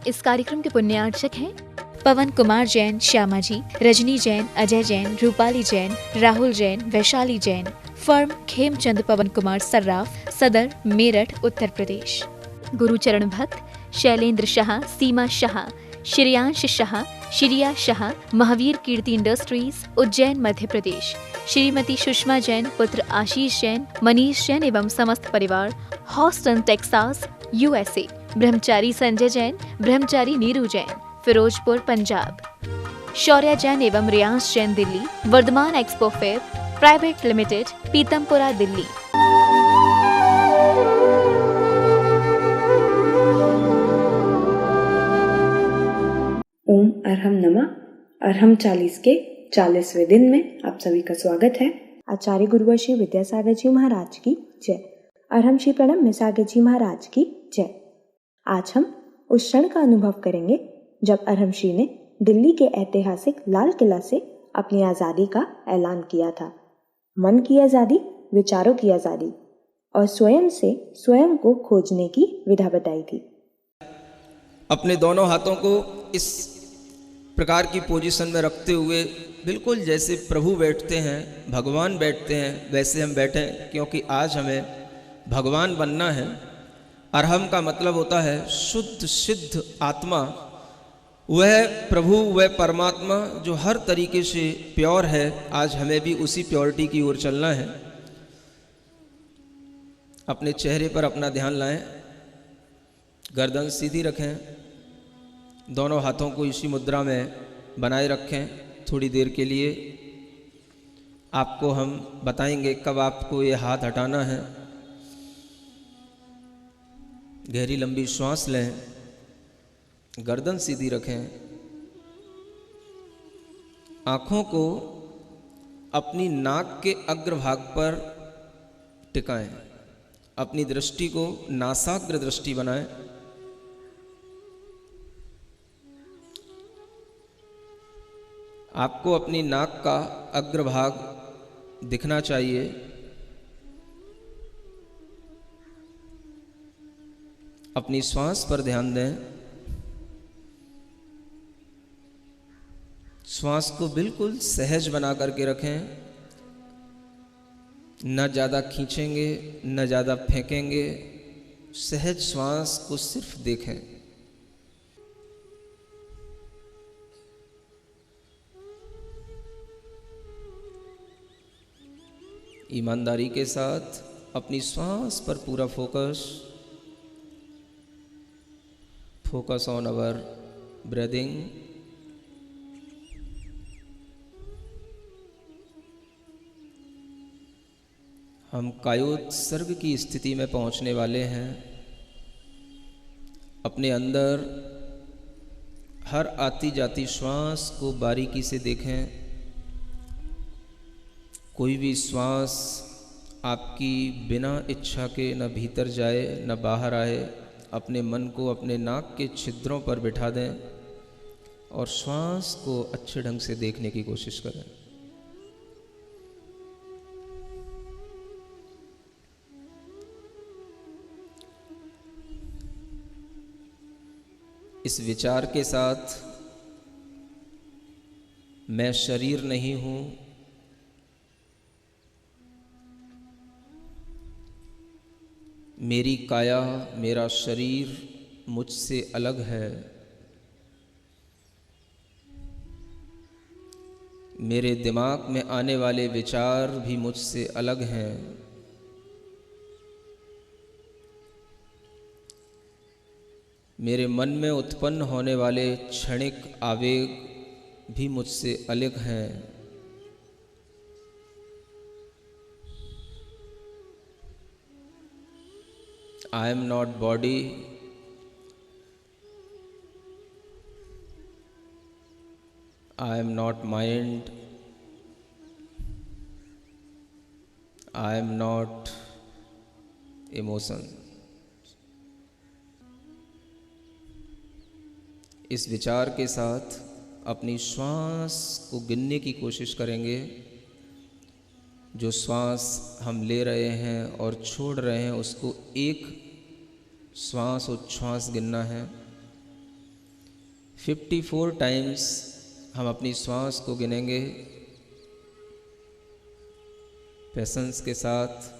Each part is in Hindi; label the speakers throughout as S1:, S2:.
S1: इस कार्यक्रम के पुण्यार्चक हैं पवन कुमार जैन, श्यामा जी, रजनी जैन, अजय जैन, रूपाली जैन, राहुल जैन, वैशाली जैन। फर्म खेमचंद पवन कुमार सर्राफ, सदर, मेरठ, उत्तर प्रदेश। गुरुचरण भक्त शैलेंद्र शाह, सीमा शाह, श्रेयांश शाह, श्रिया शाह, महावीर कीर्ति इंडस्ट्रीज, उज्जैन, मध्य प्रदेश। श्रीमती सुषमा जैन, पुत्र आशीष जैन, मनीष जैन एवं समस्त परिवार, हॉस्टन, टेक्सास, USA। ब्रह्मचारी संजय जैन, ब्रह्मचारी नीरू जैन, फिरोजपुर, पंजाब। शौर्या जैन एवं Riyansh Jain, Delhi. Vardhman expo fair private limited, Pitampura, Delhi.
S2: ओम अरहम नमः। अरहम 40 के 40वें दिन में आप सभी का स्वागत है। आचार्य गुरुवर श्री विद्यासागर जी महाराज की जय। अरहम श्री प्रणब मिसागर जी महाराज की जय। आज हम उस क्षण का अनुभव करेंगे जब अरहम श्री ने दिल्ली के ऐतिहासिक लाल किला से अपनी आज़ादी का ऐलान किया था। मन की आज़ादी, विचारों की आज़ादी और स्वयं से स्वयं को खोजने की विधा बताई थी।
S3: अपने दोनों हाथों को इस प्रकार की पोजीशन में रखते हुए बिल्कुल जैसे प्रभु बैठते हैं, भगवान बैठते हैं, वैसे हम बैठें, क्योंकि आज हमें भगवान बनना है। अरहम का मतलब होता है शुद्ध सिद्ध आत्मा। वह प्रभु, वह परमात्मा जो हर तरीके से प्योर है। आज हमें भी उसी प्योरिटी की ओर चलना है। अपने चेहरे पर अपना ध्यान लाएं, गर्दन सीधी रखें, दोनों हाथों को इसी मुद्रा में बनाए रखें। थोड़ी देर के लिए आपको हम बताएंगे कब आपको ये हाथ हटाना है। गहरी लंबी श्वास लें, गर्दन सीधी रखें, आँखों को अपनी नाक के अग्रभाग पर टिकाएं, अपनी दृष्टि को नासाग्र दृष्टि बनाएं। आपको अपनी नाक का अग्रभाग दिखना चाहिए। अपनी श्वास पर ध्यान दें। श्वास को बिल्कुल सहज बना करके रखें। न ज़्यादा खींचेंगे, न ज़्यादा फेंकेंगे। सहज श्वास को सिर्फ देखें। ईमानदारी के साथ अपनी श्वास पर पूरा फोकस ऑन आवर ब्रीदिंग। हम कायोत्सर्ग की स्थिति में पहुंचने वाले हैं। अपने अंदर हर आती जाती श्वास को बारीकी से देखें। कोई भी श्वास आपकी बिना इच्छा के न भीतर जाए न बाहर आए। अपने मन को अपने नाक के छिद्रों पर बिठा दें और श्वास को अच्छे ढंग से देखने की कोशिश करें। इस विचार के साथ, मैं शरीर नहीं हूं, मेरी काया, मेरा शरीर मुझसे अलग है, मेरे दिमाग में आने वाले विचार भी मुझसे अलग हैं, मेरे मन में उत्पन्न होने वाले क्षणिक आवेग भी मुझसे अलग हैं। I am not body, I am not mind, I am not emotion। इस विचार के साथ अपनी श्वास को गिनने की कोशिश करेंगे। जो श्वास हम ले रहे हैं और छोड़ रहे हैं, उसको एक श्वास उच्छ्वास गिनना है। 54 टाइम्स हम अपनी श्वास को गिनेंगे पेशेंस के साथ।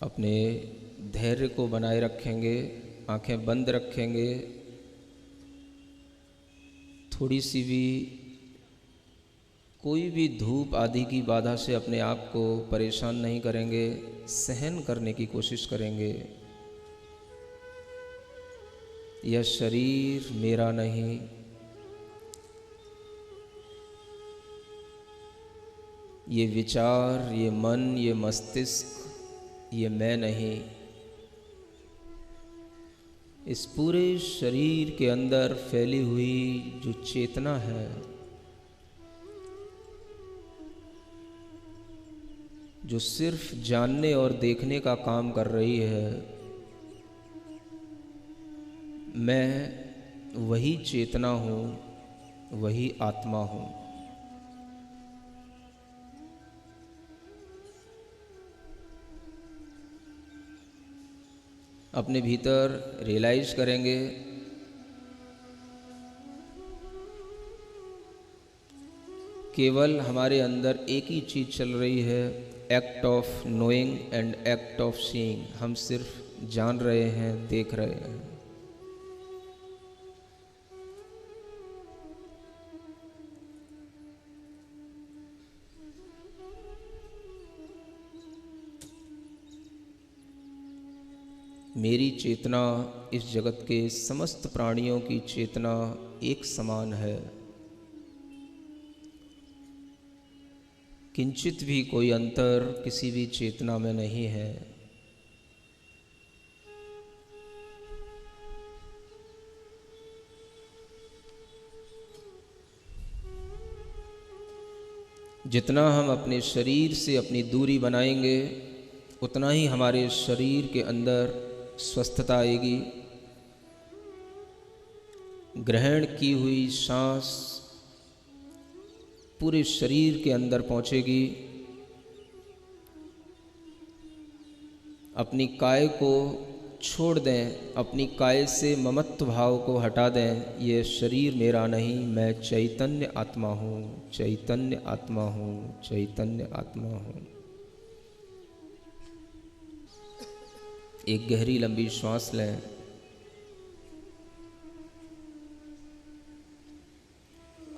S3: अपने धैर्य को बनाए रखेंगे, आंखें बंद रखेंगे, थोड़ी सी भी कोई भी धूप आदि की बाधा से अपने आप को परेशान नहीं करेंगे, सहन करने की कोशिश करेंगे। यह शरीर मेरा नहीं, ये विचार, ये मन, ये मस्तिष्क, ये मैं नहीं। इस पूरे शरीर के अंदर फैली हुई जो चेतना है, जो सिर्फ जानने और देखने का काम कर रही है, मैं वही चेतना हूँ, वही आत्मा हूँ। अपने भीतर रियलाइज करेंगे केवल हमारे अंदर एक ही चीज़ चल रही है, act of knowing and act of seeing. हम सिर्फ जान रहे हैं, देख रहे हैं। मेरी चेतना इस जगत के समस्त प्राणियों की चेतना एक समान है। किंचित भी कोई अंतर किसी भी चेतना में नहीं है। जितना हम अपने शरीर से अपनी दूरी बनाएंगे, उतना ही हमारे शरीर के अंदर स्वस्थता आएगी। ग्रहण की हुई सांस पूरे शरीर के अंदर पहुंचेगी। अपनी काय को छोड़ दें, अपनी काय से ममत्व भाव को हटा दें। ये शरीर मेरा नहीं, मैं चैतन्य आत्मा हूँ, चैतन्य आत्मा हूँ, चैतन्य आत्मा हूँ। एक गहरी लंबी श्वास लें।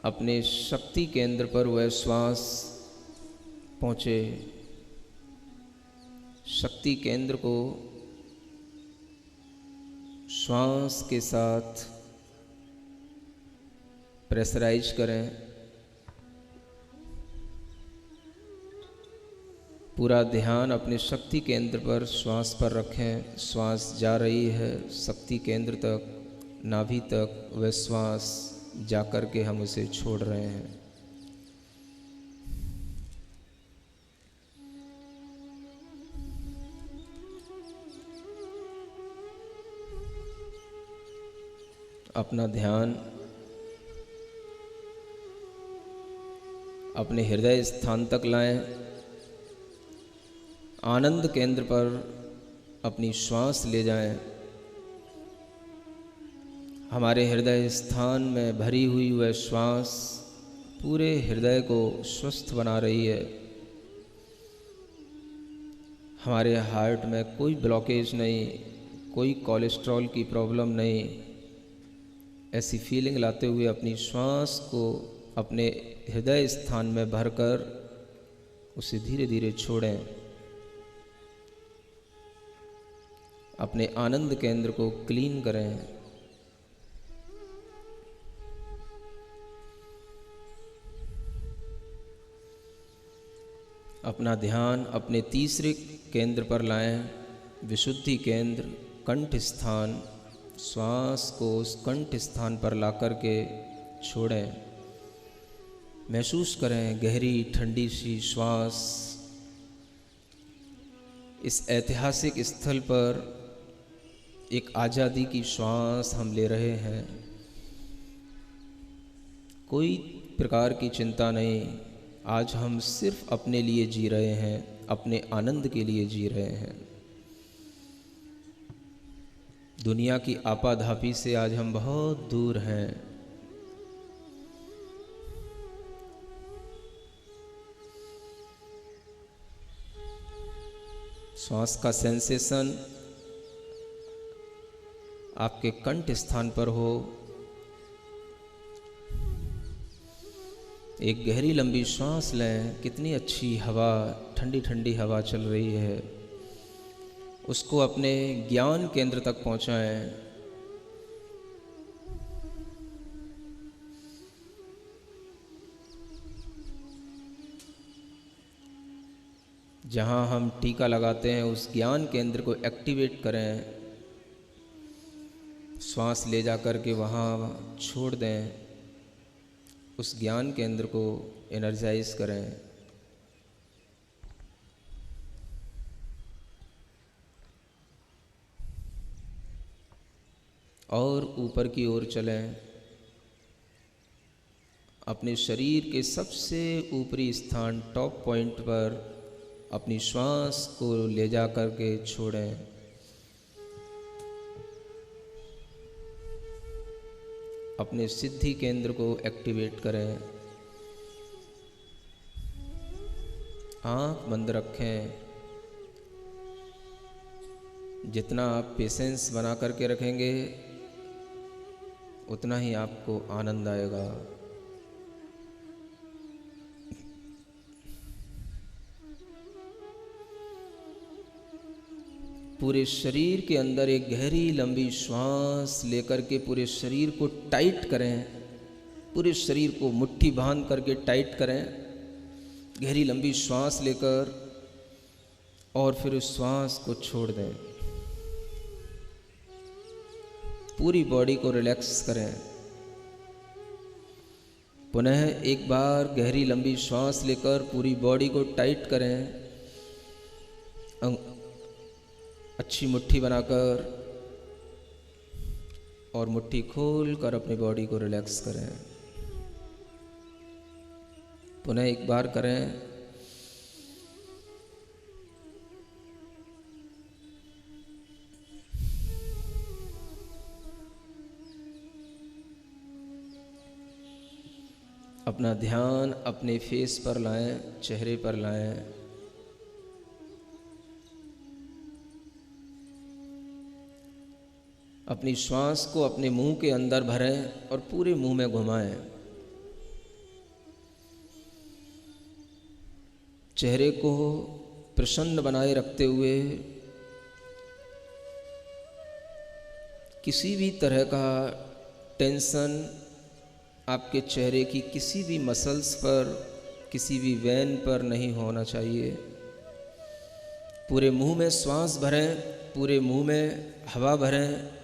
S3: अपने शक्ति केंद्र पर वह श्वास पहुँचे। शक्ति केंद्र को श्वास के साथ प्रेशराइज करें। पूरा ध्यान अपने शक्ति केंद्र पर श्वास पर रखें। श्वास जा रही है शक्ति केंद्र तक, नाभि तक। वह श्वास जाकर के हम उसे छोड़ रहे हैं। अपना ध्यान अपने हृदय स्थान तक लाएं। आनंद केंद्र पर अपनी श्वास ले जाएं। हमारे हृदय स्थान में भरी हुई वह श्वास पूरे हृदय को स्वस्थ बना रही है। हमारे हार्ट में कोई ब्लॉकेज नहीं, कोई कोलेस्ट्रॉल की प्रॉब्लम नहीं, ऐसी फीलिंग लाते हुए अपनी श्वास को अपने हृदय स्थान में भरकर उसे धीरे धीरे छोड़ें। अपने आनंद केंद्र को क्लीन करें। अपना ध्यान अपने तीसरे केंद्र पर लाएं, विशुद्धि केंद्र, कंठ स्थान। श्वास को उस कंठ स्थान पर ला कर के छोड़ें। महसूस करें गहरी ठंडी सी श्वास। इस ऐतिहासिक स्थल पर एक आज़ादी की श्वास हम ले रहे हैं। कोई प्रकार की चिंता नहीं। आज हम सिर्फ अपने लिए जी रहे हैं, अपने आनंद के लिए जी रहे हैं। दुनिया की आपाधापी से आज हम बहुत दूर हैं। श्वास का सेंसेशन आपके कंठ स्थान पर हो। एक गहरी लंबी श्वास लें। कितनी अच्छी हवा, ठंडी ठंडी हवा चल रही है। उसको अपने ज्ञान केंद्र तक पहुंचाएं। जहां हम टीका लगाते हैं उस ज्ञान केंद्र को एक्टिवेट करें। श्वास ले जा कर के वहाँ छोड़ दें। उस ज्ञान केंद्र को एनर्जाइज करें। और ऊपर की ओर चलें। अपने शरीर के सबसे ऊपरी स्थान, टॉप पॉइंट पर अपनी श्वास को ले जा कर के छोड़ें। अपने सिद्धि केंद्र को एक्टिवेट करें। आँख बंद रखें। जितना आप पेशेंस बना करके रखेंगे उतना ही आपको आनंद आएगा। पूरे शरीर के अंदर एक गहरी लंबी श्वास लेकर के पूरे शरीर को टाइट करें। पूरे शरीर को मुट्ठी बांध करके टाइट करें। गहरी लंबी श्वास लेकर और फिर उस श्वास को छोड़ दें। पूरी बॉडी को रिलैक्स करें। पुनः एक बार गहरी लंबी श्वास लेकर पूरी बॉडी को टाइट करें। अच्छी मुट्ठी बनाकर और मुट्ठी खोल कर अपनी बॉडी को रिलैक्स करें। पुनः एक बार करें। अपना ध्यान अपने फेस पर लाएं, चेहरे पर लाएं। अपनी श्वास को अपने मुंह के अंदर भरें और पूरे मुंह में घुमाएं। चेहरे को प्रसन्न बनाए रखते हुए किसी भी तरह का टेंशन आपके चेहरे की किसी भी मसल्स पर, किसी भी वेन पर नहीं होना चाहिए। पूरे मुंह में श्वास भरें, पूरे मुंह में हवा भरें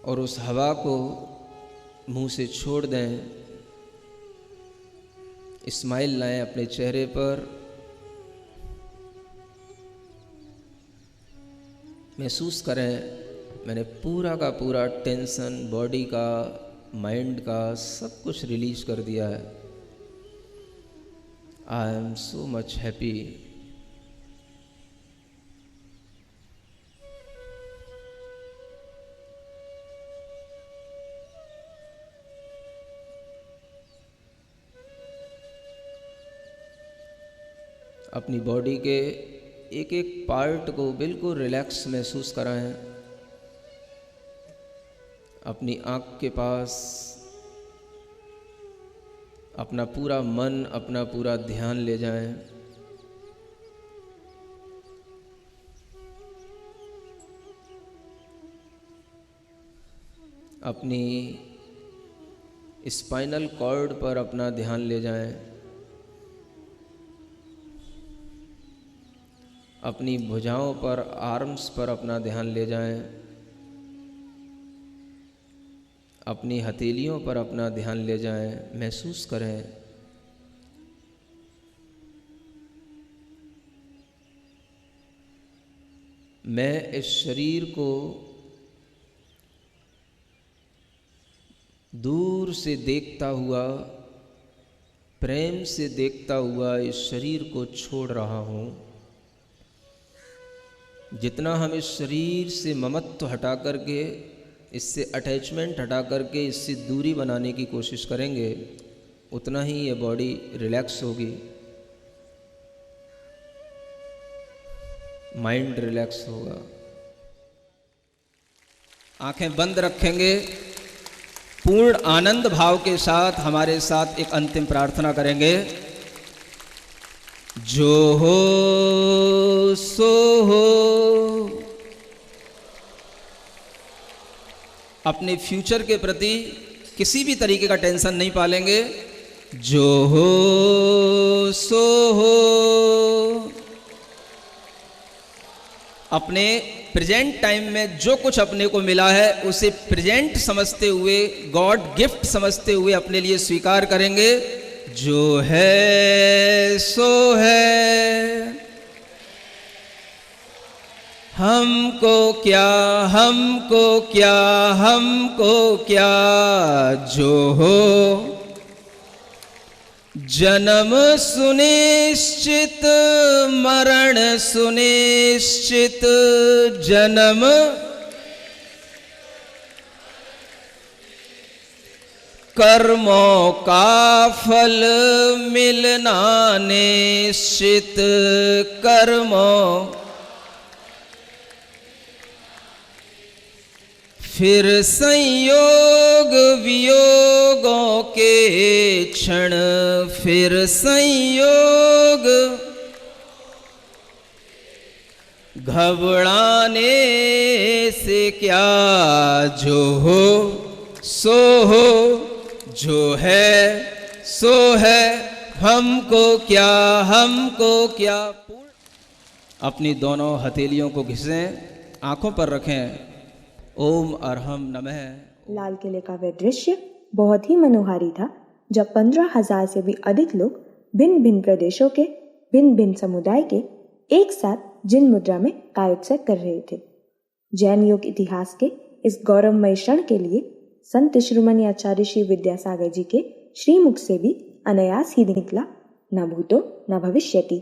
S3: और उस हवा को मुंह से छोड़ दें। स्माइल लाएं अपने चेहरे पर। महसूस करें मैंने पूरा का पूरा टेंशन बॉडी का, माइंड का सब कुछ रिलीज कर दिया है। I am so much happy. अपनी बॉडी के एक एक पार्ट को बिल्कुल रिलैक्स महसूस कराएं। अपनी आँख के पास अपना पूरा मन, अपना पूरा ध्यान ले जाएं। अपनी स्पाइनल कॉर्ड पर अपना ध्यान ले जाएं। अपनी भुजाओं पर, आर्म्स पर अपना ध्यान ले जाएं। अपनी हथेलियों पर अपना ध्यान ले जाएं। महसूस करें मैं इस शरीर को दूर से देखता हुआ, प्रेम से देखता हुआ इस शरीर को छोड़ रहा हूँ। जितना हम इस शरीर से ममत्व हटा करके, इससे अटैचमेंट हटा करके, इससे दूरी बनाने की कोशिश करेंगे, उतना ही ये बॉडी रिलैक्स होगी, माइंड रिलैक्स होगा। आंखें बंद रखेंगे, पूर्ण आनंद भाव के साथ हमारे साथ एक अंतिम प्रार्थना करेंगे। जो हो सो हो। अपने फ्यूचर के प्रति किसी भी तरीके का टेंशन नहीं पालेंगे। जो हो सो हो। अपने प्रेजेंट टाइम में जो कुछ अपने को मिला है उसे प्रेजेंट समझते हुए, गॉड गिफ्ट समझते हुए अपने लिए स्वीकार करेंगे। जो है सो है, हमको क्या, हमको क्या, हमको क्या। जो हो जन्म सुनिश्चित, मरण सुनिश्चित। जन्म कर्मों का फल मिलना निश्चित। कर्मों फिर संयोग वियोगों के क्षण, फिर संयोग घबराने से क्या। जो हो सो हो, जो है सो है, हमको क्या, हमको क्या। अपनी दोनों हथेलियों को घिसें, आंखों पर रखें। ओम अरहम नमः।
S2: लाल किले का वह दृश्य बहुत ही मनोहारी था, जब 15,000 से भी अधिक लोग भिन्न भिन्न प्रदेशों के, भिन्न भिन्न समुदाय के एक साथ जिन मुद्रा में कायोत्सव कर रहे थे। जैन योग इतिहास के इस गौरवमय क्षण के लिए संत शिरोमणि आचार्य श्री विद्यासागर जी के श्रीमुख से भी अनायास ही निकला, न भूतो न भविष्यति।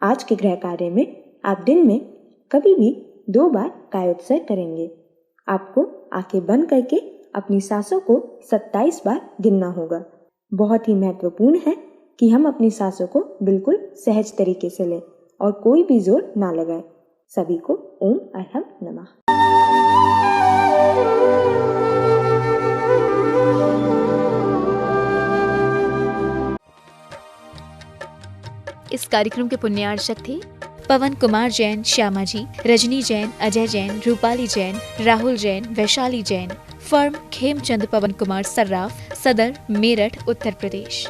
S2: आज के गृह कार्य में आप दिन में कभी भी 2 बार कायोत्सव करेंगे। आपको आंखें बंद करके अपनी सांसों को 27 बार गिनना होगा। बहुत ही महत्वपूर्ण है कि हम अपनी सांसों को बिल्कुल सहज तरीके से लें और कोई भी जोर ना लगाएं। सभी को ओम अरहम नमः।
S1: इस कार्यक्रम के पुण्यार्चक थे पवन कुमार जैन, श्यामा जी, रजनी जैन, अजय जैन, रूपाली जैन, राहुल जैन, वैशाली जैन। फर्म खेमचंद पवन कुमार सर्राफ, सदर, मेरठ, उत्तर प्रदेश।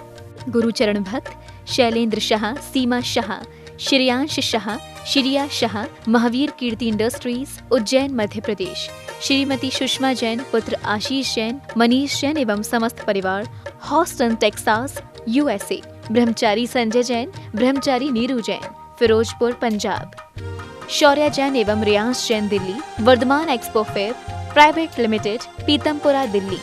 S1: गुरुचरण भक्त शैलेंद्र शाह, सीमा शाह, श्रेयांश शाह, श्रिया शाह, महावीर कीर्ति इंडस्ट्रीज, उज्जैन, मध्य प्रदेश। श्रीमती सुषमा जैन, पुत्र आशीष जैन, मनीष जैन एवं समस्त परिवार, हॉस्टन, टेक्सास, USA। ब्रह्मचारी संजय जैन, ब्रह्मचारी नीरू जैन, फिरोजपुर, पंजाब। शौर्या जैन एवं Riyansh Jain, Delhi. Vardhman expo fair private limited, Pitampura, Delhi.